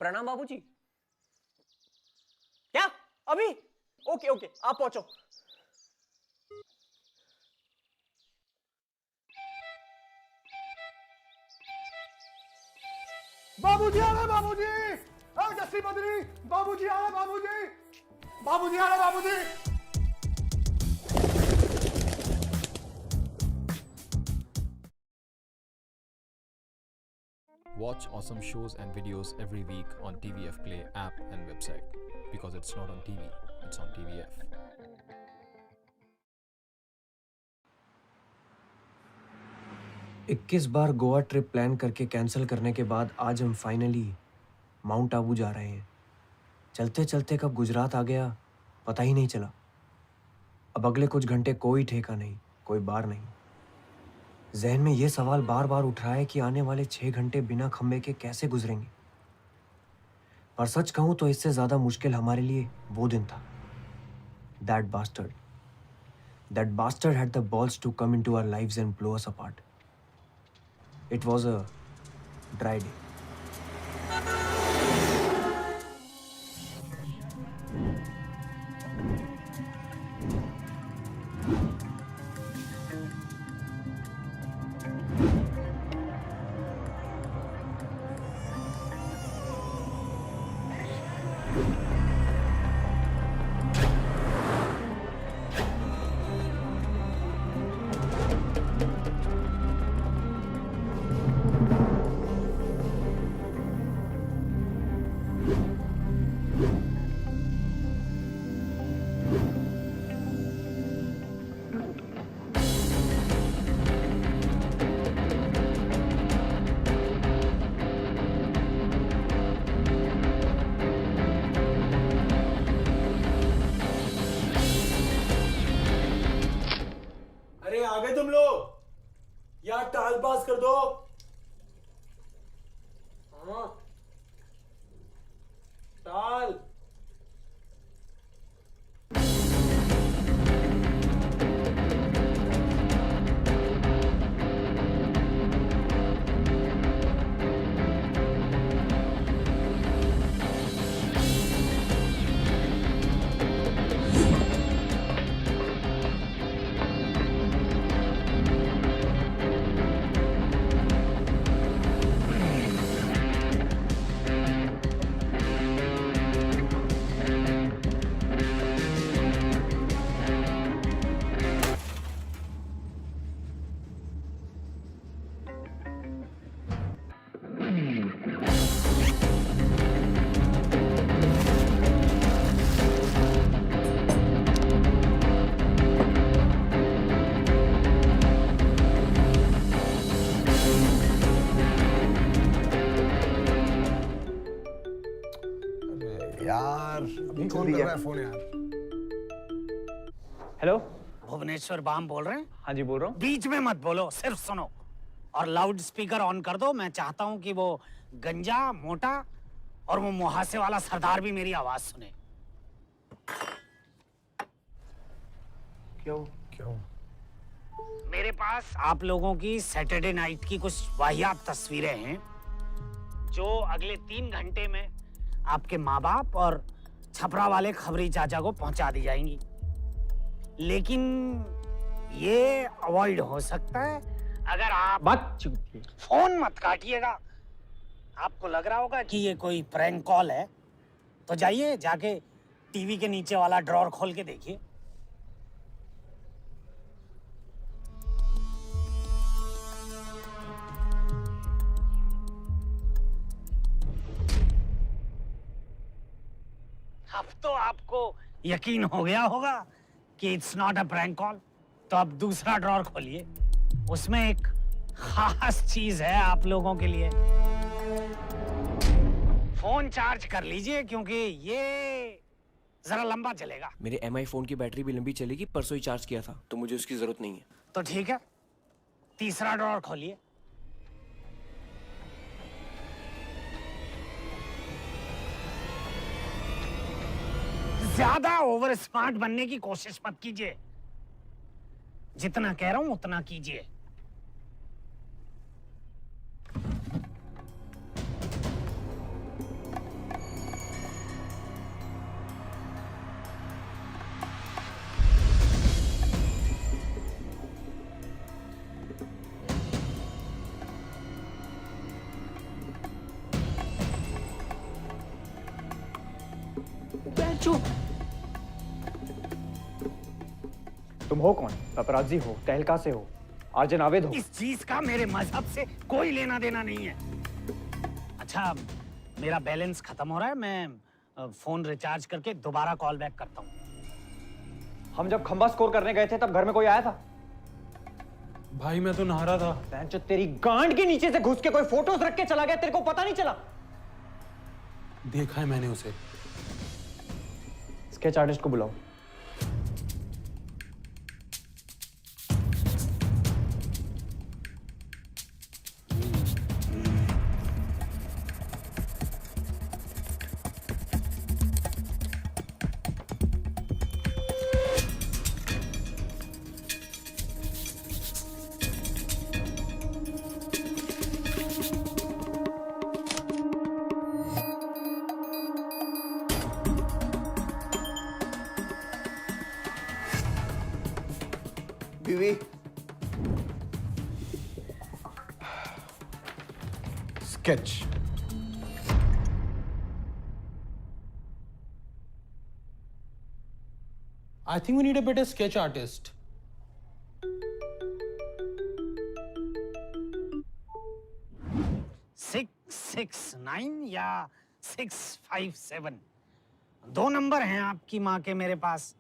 प्रणाम बाबूजी। क्या अभी? ओके ओके, आप पहुंचो। बाबूजी आ रहे, बाबूजी। जस्सी बद्री, बाबूजी आ रहे, बाबूजी। बाबूजी आ रहे, बाबूजी। Watch awesome shows and videos every week on TVF Play app and website. Because it's not on TV, it's on TVF. इक्कीस बार गोवा ट्रिप प्लान करके कैंसिल करने के बाद आज हम फाइनली माउंट आबू जा रहे हैं। चलते चलते कब गुजरात आ गया पता ही नहीं चला। अब अगले कुछ घंटे कोई ठेका नहीं, कोई बार नहीं। जहन में ये सवाल बार बार उठ रहा है कि आने वाले 6 घंटे बिना खंबे के कैसे गुजरेंगे। पर सच कहूं तो इससे ज्यादा मुश्किल हमारे लिए वो दिन था। That bastard had the balls to come into our lives and blow us apart. It was a dry day. अरे आ गए तुम लोग। यार टाल पास कर दो। हाँ, टाल। यार अभी कौन कर रहा है फोन यार? हेलो, भुवनेश्वर बाम बोल रहे हैं? हाँ जी बोल रहा हूँ। बीच में मत बोलो, सिर्फ सुनो। और लाउड स्पीकर ऑन कर दो। मैं चाहता हूँ कि वो गंजा मोटा और वो मुहासे वाला सरदार भी मेरी आवाज सुने। क्यों? मेरे पास आप लोगों की सैटरडे नाइट की कुछ वाहियात तस्वीरें हैं जो अगले 3 घंटे में आपके माँ बाप और छपरा वाले खबरी चाचा को पहुंचा दी जाएंगी। लेकिन ये अवॉइड हो सकता है अगर आप फोन मत काटिएगा। आपको लग रहा होगा कि ये कोई प्रैंक कॉल है, तो जाइए जाके टीवी के नीचे वाला ड्रॉर खोल के देखिए। अब तो आपको यकीन हो गया होगा कि it's not a prank call. तो अब दूसरा ड्रॉर खोलिए, उसमें एक खास चीज है आप लोगों के लिए। फोन चार्ज कर लीजिए क्योंकि ये जरा लंबा चलेगा। मेरे MI फोन की बैटरी भी लंबी चलेगी, परसों ही चार्ज किया था तो मुझे उसकी जरूरत नहीं है। तो ठीक है, तीसरा ड्रॉर खोलिए। ज्यादा ओवर स्मार्ट बनने की कोशिश मत कीजिए। जितना कह रहा हूं उतना कीजिए। तुम हो कौन? पपराजी हो, तहलका से हो, आर्जन आवेद हो? इस चीज का मेरे मजहब से कोई लेना देना नहीं है। अच्छा, मेरा बैलेंस खत्म हो रहा है, मैं फोन रिचार्ज करके दोबारा कॉल बैक करता हूँ। हम जब खंबा स्कोर करने गए थे तब घर में कोई आया था? भाई मैं तो नहा रहा था। बहन जो तेरी गांड के नीचे से घुस के कोई फोटोज रख के चला गया, तेरे को पता नहीं चला? देखा है मैंने उसे। स्केच आर्टिस्ट को बुलाओ। बीवी, sketch. I think we need a better sketch artist. Six 669 या 657 दो नंबर हैं आपकी माँ के मेरे पास।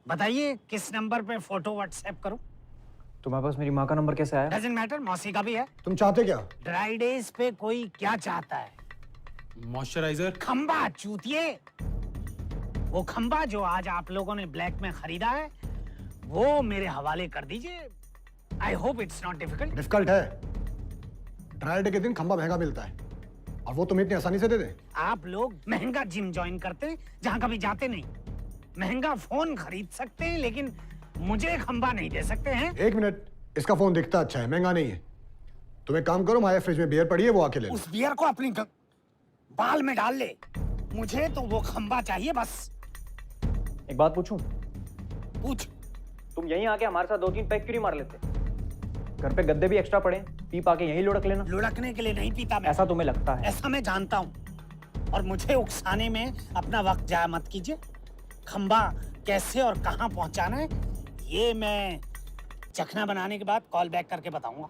बताइए किस नंबर पे फोटो व्हाट्सएप करूं? तुम्हारे पास मेरी माँ का नंबर कैसे आया? डजंट मैटर, मौसी का भी है। तुम चाहते क्या? ड्राई डेज पे कोई क्या चाहता है? मॉइस्चराइजर। खंबा चूतिए। वो खंबा जो आज आप लोगों ने ब्लैक में खरीदा है वो मेरे हवाले कर दीजिए। I hope it's not difficult. Difficult है। ड्राई डे के दिन खंबा महंगा मिलता है और वो तुम्हें इतनी आसानी से दे दे? आप लोग महंगा जिम ज्वाइन करते हैं जहां कभी जाते नहीं, महंगा फोन खरीद सकते हैं लेकिन मुझे खंबा नहीं दे सकते हैं। एक मिनट, इसका फोन दिखता अच्छा है, महंगा नहीं है। तुम एक काम करो, हमारे फ्रिज में बियर पड़ी है, वो आके ले लो। उस बियर को अपनी बाल में डाल ले। मुझे तो वो खंबा चाहिए बस। एक बात पूछूं? पूछ। तुम यहीं आके हमारे साथ 2-3 पैक क्यों नहीं मार लेते? घर पे गद्दे भी एक्स्ट्रा पड़े, पी पा के यहीं लुढ़क लेना। लुढ़कने के लिए नहीं पीता मैं। ऐसा तुम्हें लगता है? ऐसा मैं जानता हूँ और मुझे उकसाने में अपना वक्त जाया मत कीजिए। खंबा कैसे और कहां पहुंचाना है ये मैं चखना बनाने के बाद कॉल बैक करके बताऊंगा।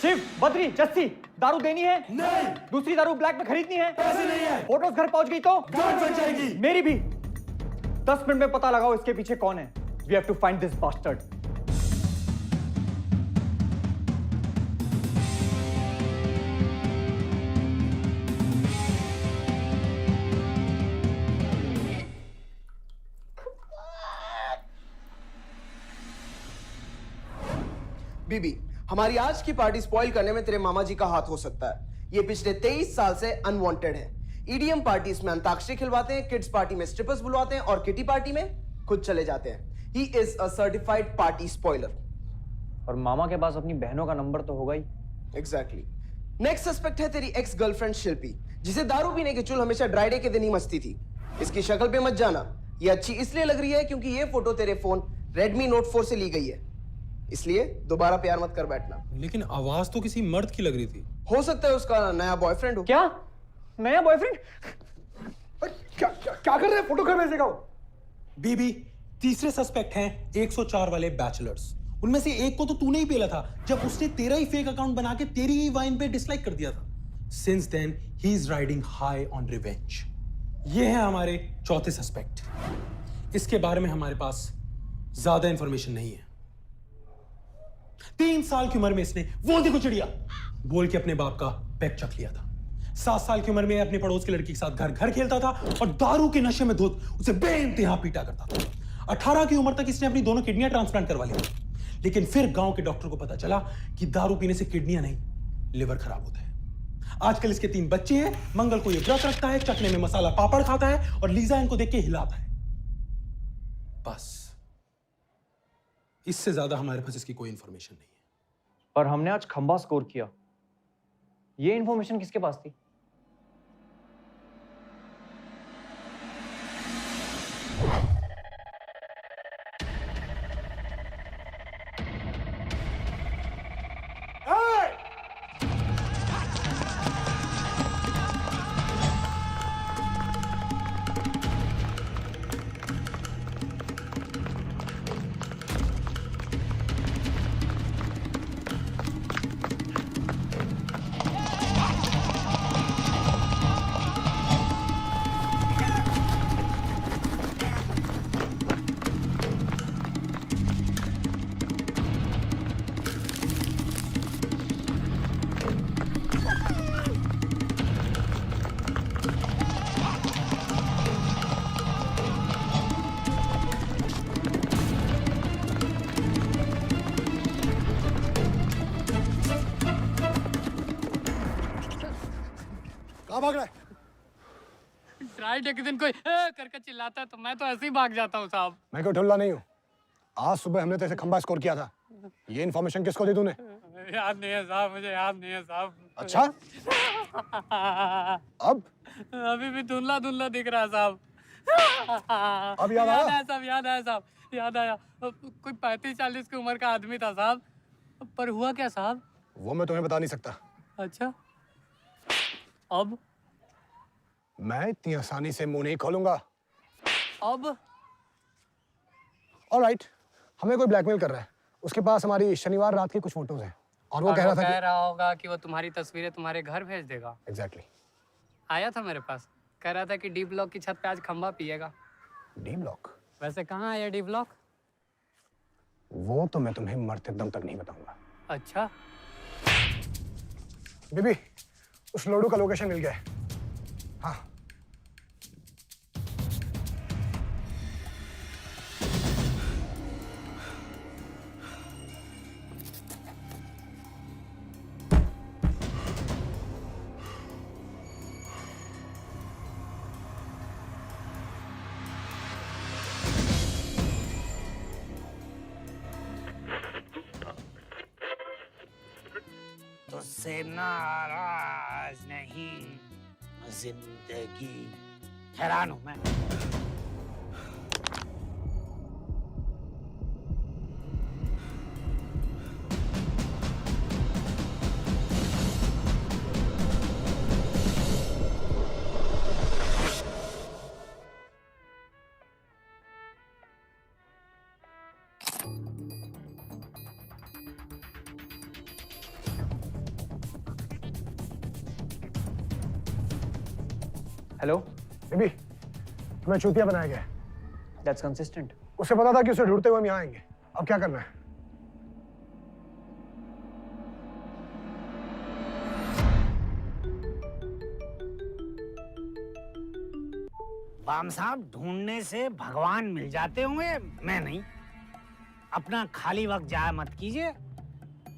शिव, बद्री, जस्सी, दारू देनी है? नहीं। दूसरी दारू ब्लैक में खरीदनी है? पैसे नहीं है। फोटोज घर पहुंच गई तो गांड फट जाएगी। मेरी भी। 10 मिनट में पता लगाओ इसके पीछे कौन है। We have to find this bastard. बीबी, हमारी आज की पार्टी स्पॉइल करने में तेरे मामा जी का हाथ हो सकता है। ये पिछले 23 साल से अनवांटेड है। ईडीएम पार्टीज में अंताक्षरी खिलवाते हैं, किड्स पार्टी में स्ट्रिपर्स बुलवाते हैं और किटी पार्टी में खुद चले जाते हैं। He is a certified party spoiler. और मामा के पास अपनी बहनों का नंबर तो होगा ही। Exactly. नेक्स्ट सस्पेक्ट है तेरी एक्स गर्लफ्रेंड शिल्पी, जिसे दारू पीने के चुल हमेशा ड्राई डे के दिन ही मस्ती थी। इसकी शक्ल पे मत जाना, ये अच्छी इसलिए लग रही है क्योंकि ये फोटो तेरे फोन Redmi Note 4 से ली गई है, इसलिए दोबारा प्यार मत कर बैठना। लेकिन आवाज तो किसी मर्द की लग रही थी। हो सकता है उसका नया बॉयफ्रेंड हो। क्या? नया बॉयफ्रेंड? क्या क्या कर रहे हैं? फोटो कर भेजेगा वो। बीबी, तीसरे सस्पेक्ट हैं 104 वाले बैचलर्स। उनमें से एक को तो तूने ही पेला था जब उसने तेरा ही फेक अकाउंट बना के तेरी ही वाइन पे डिसलाइक कर दिया था। Since then he is riding high on revenge. ये है हमारे चौथे सस्पेक्ट। इसके बारे में हमारे पास ज्यादा इंफॉर्मेशन नहीं है। 3 साल की उम्र में इसने वो देखो चिड़िया बोल के अपने बाप का पैक चख लिया था। 7 साल की उम्र में अपने पड़ोस की लड़की के साथ घर घर खेलता था और दारू के नशे में धुत उसे बेइंतहा पीटा करता था। 18 की उम्र तक इसने अपनी दोनों किडनियां ट्रांसप्लांट करवा ली, लेकिन फिर गांव के डॉक्टर को पता चला कि दारू पीने से किडनियां नहीं, लिवर खराब होता है। आजकल इसके 3 बच्चे हैं। मंगल को ये व्रत रखता है, चटने में मसाला पापड़ खाता है और लीजा इनको देख के हिलाता है। बस इससे ज्यादा हमारे पास इसकी कोई इंफॉर्मेशन नहीं है। और हमने आज खंबा स्कोर किया, ये इंफॉर्मेशन किसके पास थी? कहाँ भाग रहा है? राइट एक दिन कोई करके चिल्लाता है तो मैं तो ऐसे ही भाग जाता हूँ साहब। मैं कोई ठुल्ला नहीं हूँ। आज सुबह हमने तेरे से खंबा स्कोर किया था। ये इन्फॉर्मेशन किसको दी तूने? याद नहीं है साहब, मुझे याद नहीं है साहब। अच्छा? अब? अभी भी धुंधला धुंधला दिख रहा है साहब। अब याद आया? आया साहब, याद आया साहब, याद आया। कोई 35-40 की उम्र का आदमी था साहब। पर हुआ क्या साहब? वो मैं तुम्हें बता नहीं सकता। अच्छा, अब? मैं इतनी आसानी से मुंह नहीं खोलूंगा। अब? ऑलराइट, हमें कोई ब्लैकमेल कर रहा है। उसके पास हमारी शनिवार रात की कुछ फोटोज हैं और वो कह रहा था कह रहा होगा कि वो तुम्हारी तस्वीरें तुम्हारे घर भेज देगा। एग्जैक्टली। आया था मेरे पास, कह रहा था कि डी ब्लॉक की छत पे आज खंबा पिएगा। D block? वैसे कहाँ है ये डी ब्लॉक? वो तो मैं तुम्हें मरते दम तक नहीं बताऊंगा। अच्छा, बीबी, उस लोडू का लोकेशन मिल गया है। हाँ। तुझसे नाराज नहीं जिंदगी, हैरान हूं मैं। हेलो, बीबी, तुम्हें चूतिया बनाया गया है। That's consistent. उसे पता था कि उसे ढूंढते हुए हम यहाँ आएंगे। अब क्या करना है? बाम साहब, ढूंढने से भगवान मिल जाते होंगे, मैं नहीं। अपना खाली वक्त जाया मत कीजिए।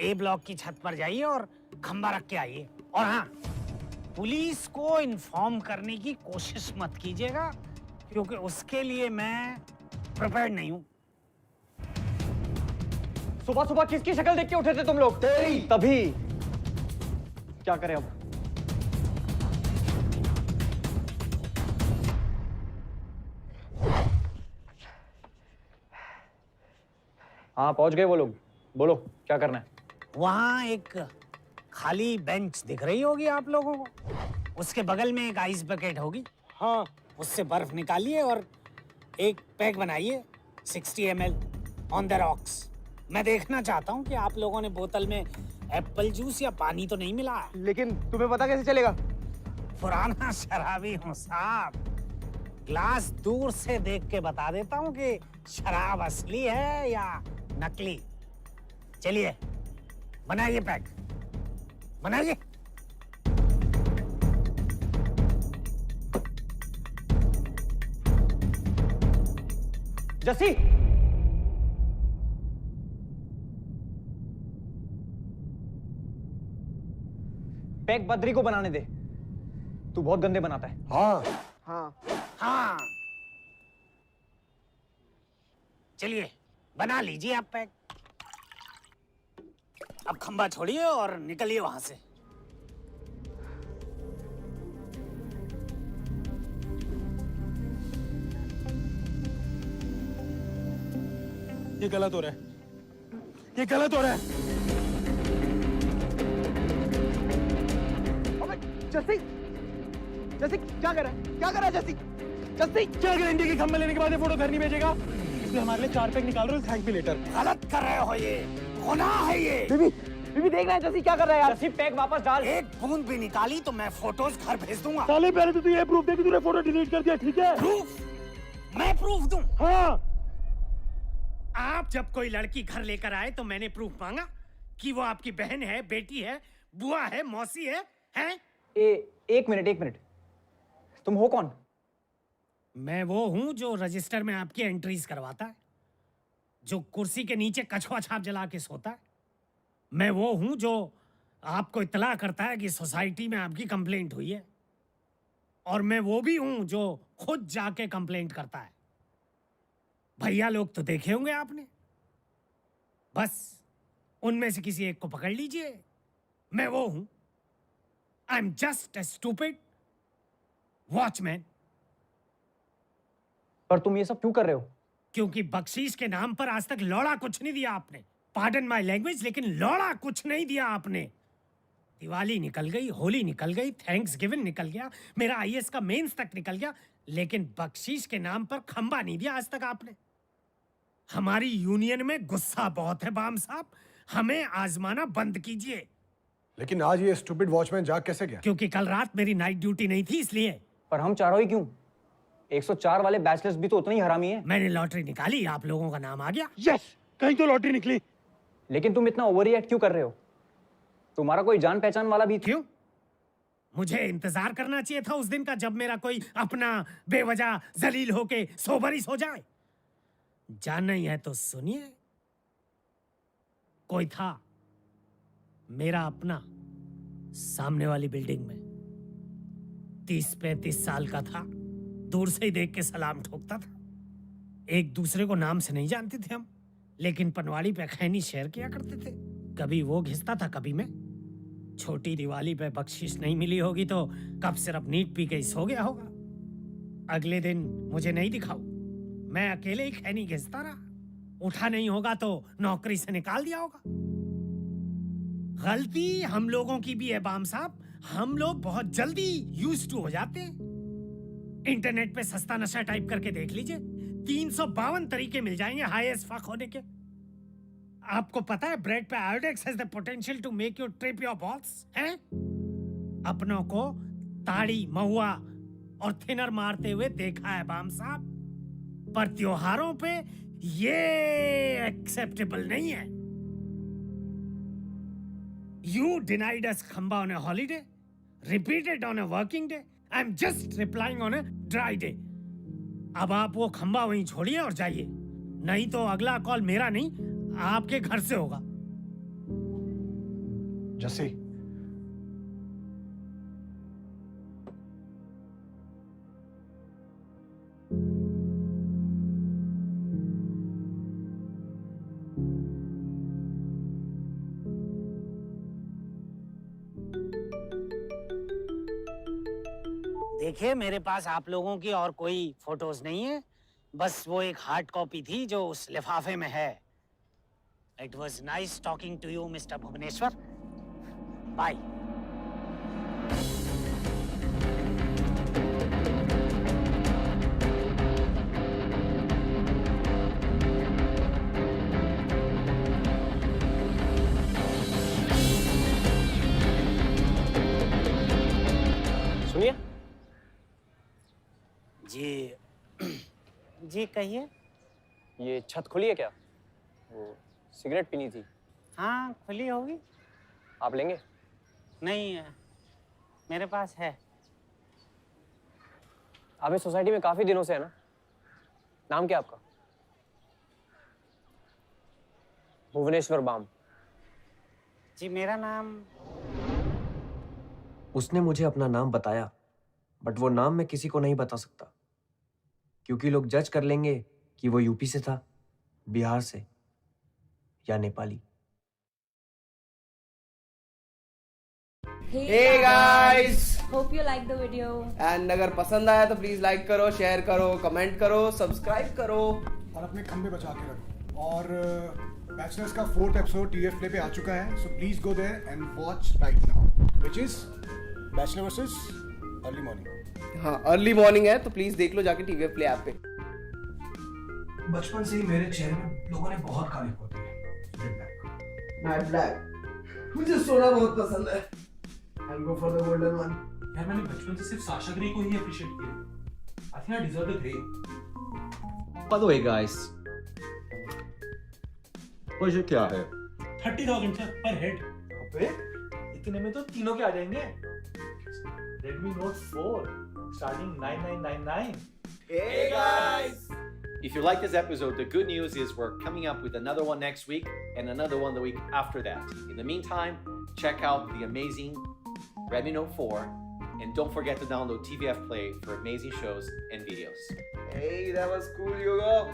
ए ब्लॉक की छत पर जाइए और खंबा रख के आइए। और हाँ, पुलिस को इन्फॉर्म करने की कोशिश मत कीजिएगा, क्योंकि उसके लिए मैं प्रिपेयर्ड नहीं हूं। सुबह सुबह किसकी शक्ल देख के उठे थे तुम लोग? तेरी। तभी क्या करें अब? हाँ, पहुंच गए वो लोग। बोलो क्या करना है? वहां एक खाली बेंच दिख रही होगी आप लोगों को। उसके बगल में एक आइस बकेट होगी। हाँ, उससे बर्फ निकालिए और एक पैक बनाइए 60 ml ऑन द रॉक्स। मैं देखना चाहता हूँ कि आप लोगों ने बोतल में एप्पल जूस या पानी तो नहीं मिला है। लेकिन तुम्हें पता कैसे चलेगा? पुराना शराबी हूँ साहब, ग्लास दूर से देख के बता देता हूँ कि शराब असली है या नकली। चलिए बनाइए पैक, बनाइए। जस्सी, पैक बद्री को बनाने दे। तू बहुत गंदे बनाता है। हाँ। हाँ, चलिए बना लीजिए आप पैक। अब खंबा छोड़िए और निकलिए वहां से। ये गलत हो रहा है, ये गलत हो रहा है। अबे जस्सी, जस्सी क्या कर रहा है? क्या कर रहा है जस्सी? जस्सी क्या अगर इंडिया की खंबे लेने के बाद ये फोटो घर नहीं भेजेगा? इसलिए हमारे लिए 4 पैक निकाल रहे हो, थैंक मी लेटर। गलत कर रहे हो, ये गुनाह है ये। बीबी, बीबी देख रहा है जस्सी क्या कर रहा है यार? जस्सी, पैक वापस डाल। एक बूंद भी निकाली तो मैं फोटोज घर भेज दूंगा। साले पहले तो तू ये प्रूफ दे कि तूने फोटो डिलीट कर दिया, ठीक है? प्रूफ? मैं प्रूफ दूं? हाँ। आप जब कोई लड़की घर लेकर आए तो मैंने प्रूफ मांगा कि वो आपकी बहन है, बेटी है, बुआ है, मौसी है, हैं? एक मिनट। तुम हो कौन? मैं वो हूं जो रजिस्टर में आपकी एंट्रीज करवाता है, जो कुर्सी के नीचे कछुआ छाप जला के सोता है। मैं वो हूं जो आपको इत्तला करता है कि सोसाइटी में आपकी कंप्लेंट हुई है। और मैं वो भी हूं जो खुद जाके कंप्लेंट करता है। भैया लोग तो देखे होंगे आपने, बस उनमें से किसी एक को पकड़ लीजिए, मैं वो हूं। I am just a stupid watchman. पर तुम ये सब क्यों कर रहे हो? क्योंकि बख्शीश के नाम पर आज तक लौड़ा कुछ नहीं दिया आपने। पार्डन माय लैंग्वेज, लेकिन लौड़ा कुछ नहीं दिया आपने। दिवाली निकल गई, होली निकल गई, थैंक्स गिवन निकल गया, मेरा आईएएस का मेंस तक निकल गया, लेकिन बख्शीश के नाम पर खंबा नहीं दिया आज तक आपने। हमारी यूनियन में गुस्सा बहुत है बाम साहब, हमें आजमाना बंद कीजिए। लेकिन आज ये स्टूपिड वॉचमैन जाग कैसे गया? क्योंकि कल रात मेरी नाइट ड्यूटी नहीं थी इसलिए। पर हम चारों ही क्यों? 104 वाले बैचलर्स भी तो उतने ही हरामी हैं। मैंने लॉटरी निकाली, आप लोगों का नाम आ गया। यस, कहीं तो लॉटरी निकली। लेकिन तुम इतना ओवर रिएक्ट क्यों कर रहे हो? तुम्हारा कोई जान पहचान वाला भी क्यों? मुझे इंतजार करना चाहिए था उस दिन का जब मेरा कोई अपना बेवजह जलील होके सोबरिस हो जाए। जानना ही है तो सुनिए। कोई था मेरा अपना, सामने वाली बिल्डिंग में, 30-35 साल का था, दूर से ही देख के सलाम ठोकता था। एक दूसरे को नाम से नहीं जानते थे हम, लेकिन पनवाड़ी पे खैनी शेयर किया करते थे। कभी वो घिसता था, कभी मैं। छोटी दिवाली पे बख्शीश नहीं मिली होगी तो कब सिर्फ नीट पी के सो गया होगा। अगले दिन मुझे नहीं दिखाऊ, मैं अकेले ही खैनी घिसता रहा। उठा नहीं होगा तो नौकरी से निकाल दिया होगा। गलती हम लोगों की भी है बाम साहब, हम लोग बहुत जल्दी यूज्ड टू हो जाते हैं। इंटरनेट पे सस्ता नशा टाइप करके देख लीजिए, 352 तरीके मिल जाएंगे हाई एज फक होने के। आपको पता है ब्रेड पे Iodex has the potential to make you trip your balls हैं? अपनों को ताड़ी, महुआ और थिनर मारते हुए देखा है बाम साहब, पर त्योहारों पे ये एक्सेप्टेबल नहीं है। You denied us khamba on a holiday, repeated on a working day. I'm just replying on a dry day. अब आप वो खंबा वहीं छोड़िए और जाइए, नहीं तो अगला कॉल मेरा नहीं, आपके घर से होगा। जस्सी, देखिए मेरे पास आप लोगों की और कोई फोटोज नहीं है, बस वो एक हार्ड कॉपी थी जो उस लिफाफे में है। It was nice talking to you mister Bhuvneshwar, bye. सुनिए। जी जी कहिए। ये छत खुली है क्या? वो सिगरेट पीनी थी। हाँ खुली होगी। आप लेंगे? नहीं मेरे पास है। आप इस सोसाइटी में काफी दिनों से है ना? नाम क्या आपका? भुवनेश्वर बाम। जी मेरा नाम। उसने मुझे अपना नाम बताया, बट वो नाम मैं किसी को नहीं बता सकता, क्योंकि लोग जज कर लेंगे कि वो यूपी से था, बिहार से या Nepali. Hey guys! Hope you like the video. And अगर पसंद आया तो प्लीज लाइक करो, शेयर करो, कमेंट करो, सब्सक्राइब करो और अपने खंबे बचा के रखो। और बैचलर्स का 4th एपिसोड टीवीएफ प्ले पे आ चुका है, so please go there and watch right now, which is bachelor versus early morning. हाँ अर्ली मॉर्निंग है तो प्लीज देख लो जाके टीवीएफ प्ले ऐप पे। बचपन से ही मेरे चेहरे में लोगों ने बहुत खाली होती है। नाइट ब्लैक मुझे सोना बहुत पसंद है। I'll go for the golden one. यार मैंने बचपन से सिर्फ साशा ग्रे को ही अप्रिशिएट किया। I think I deserve the grey. By the way, guys, budget क्या है? 30,000 सर पर हेड। अबे इतने में तो तीनों के आ जाएंगे। Redmi Note 4 starting 9999. Hey guys! If you like this episode, the good news is we're coming up with another one next week and another one the week after that. In the meantime, check out the amazing Redmi Note 4 And don't forget to download TVF Play for amazing shows and videos. Hey, that was cool, Yoga.